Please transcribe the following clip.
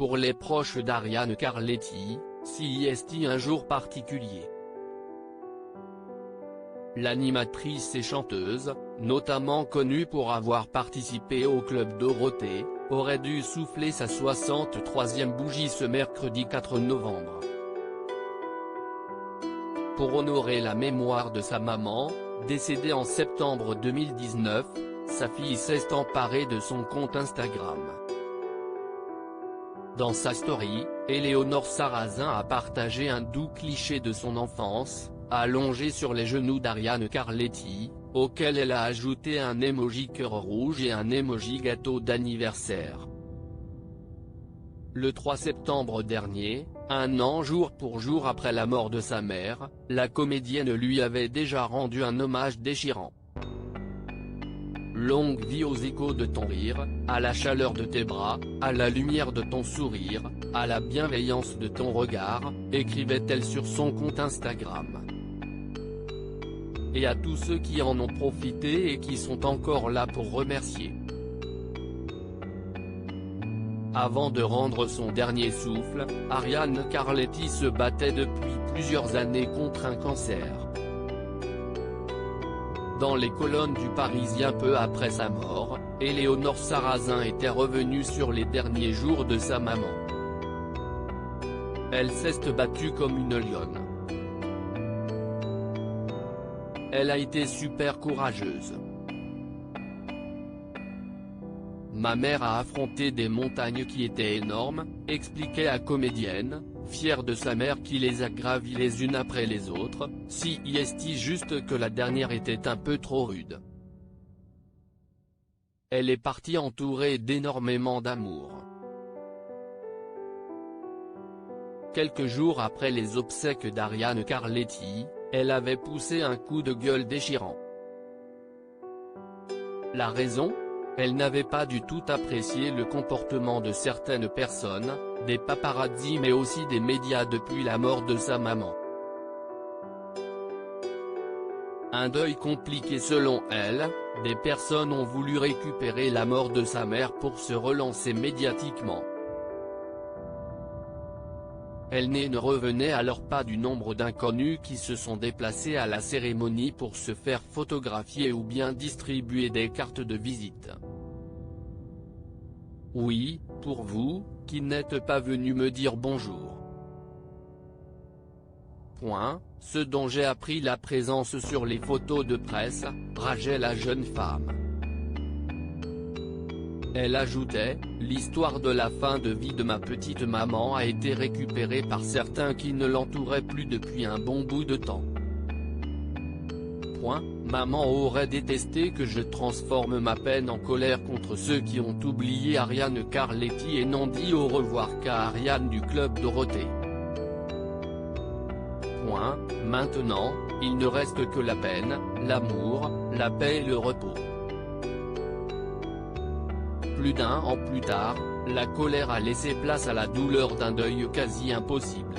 pour les proches d'Ariane Carletti, si est-il un jour particulier. L'animatrice et chanteuse, notamment connue pour avoir participé au Club Dorothée, aurait dû souffler sa 63e bougie ce mercredi 4 novembre. Pour honorer la mémoire de sa maman, décédée en septembre 2019, sa fille s'est emparée de son compte Instagram. Dans sa story, Éléonore Sarrazin a partagé un doux cliché de son enfance, allongée sur les genoux d'Ariane Carletti, auquel elle a ajouté un emoji cœur rouge et un emoji gâteau d'anniversaire. Le 3 septembre dernier, un an jour pour jour après la mort de sa mère, la comédienne lui avait déjà rendu un hommage déchirant. Longue vie aux échos de ton rire, à la chaleur de tes bras, à la lumière de ton sourire, à la bienveillance de ton regard, écrivait-elle sur son compte Instagram. Et à tous ceux qui en ont profité et qui sont encore là pour remercier. Avant de rendre son dernier souffle, Ariane Carletti se battait depuis plusieurs années contre un cancer. Dans les colonnes du Parisien peu après sa mort, Éléonore Sarrazin était revenue sur les derniers jours de sa maman. Elle s'est battue comme une lionne. Elle a été super courageuse. Ma mère a affronté des montagnes qui étaient énormes, expliquait la comédienne, fière de sa mère qui les a gravies les unes après les autres, si est juste que la dernière était un peu trop rude. Elle est partie entourée d'énormément d'amour. Quelques jours après les obsèques d'Ariane Carletti, elle avait poussé un coup de gueule déchirant. La raison ? Elle n'avait pas du tout apprécié le comportement de certaines personnes, des paparazzis mais aussi des médias depuis la mort de sa maman. Un deuil compliqué selon elle, des personnes ont voulu récupérer la mort de sa mère pour se relancer médiatiquement. Elle ne revenait alors pas du nombre d'inconnus qui se sont déplacés à la cérémonie pour se faire photographier ou bien distribuer des cartes de visite. Oui, pour vous, qui n'êtes pas venu me dire bonjour. Ce dont j'ai appris la présence sur les photos de presse, rageait la jeune femme. Elle ajoutait, l'histoire de la fin de vie de ma petite maman a été récupérée par certains qui ne l'entouraient plus depuis un bon bout de temps. Maman aurait détesté que je transforme ma peine en colère contre ceux qui ont oublié Ariane Carletti et n'ont dit au revoir qu'à Ariane du Club Dorothée. Maintenant, il ne reste que la peine, l'amour, la paix et le repos. Plus d'un an plus tard, la colère a laissé place à la douleur d'un deuil quasi impossible.